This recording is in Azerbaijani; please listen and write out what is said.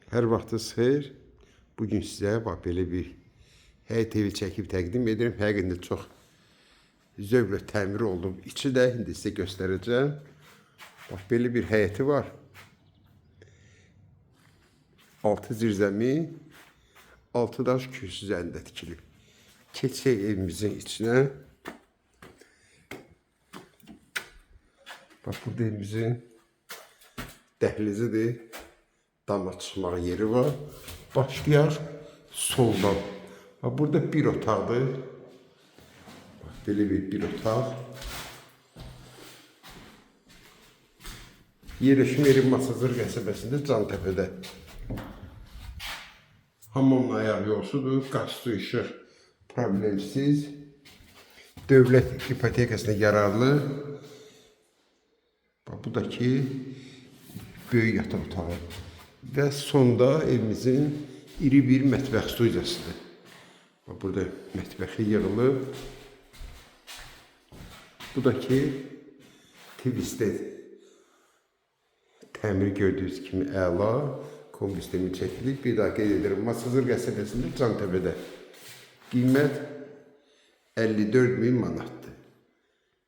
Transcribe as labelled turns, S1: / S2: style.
S1: Hər vaxtınız xeyir. Bugün sizə bax belə bir həyət evi çəkib təqdim edirəm. Həqiqətən çox zövqlə təmir olunub. İçi də indi sizə göstərəcəm. Bax belə bir həyəti var. Altı zirzəmi, altı daş kürsü üzərində tikilib. Keçək evimizin içinə. Bax burada evimizin dəhlizidir. Dama çıxmaq yeri var. Başlayaq soldan. Burada bir otaqdır. Belə bir otaq. Yerləşim yeri Masazır qəsəbəsində Cantəpədə. Hamamla ayaq yolsudur. Qaz su işıq problemsiz. Dövlət ipotekasına yararlı. Bu da ki böyük yataq otağı. Və sonda evimizin iri bir mətbəx studiyasıdır. Burada mətbəxi yığılıb. Bu da ki Tivist'də təmir gördüyünüz kimi əla kombi sistemi çəkilib. Bir daha qeyd edirəm. Masazır qəsəbəsində Cantəpədə. Qiymət 54.000 manatdır.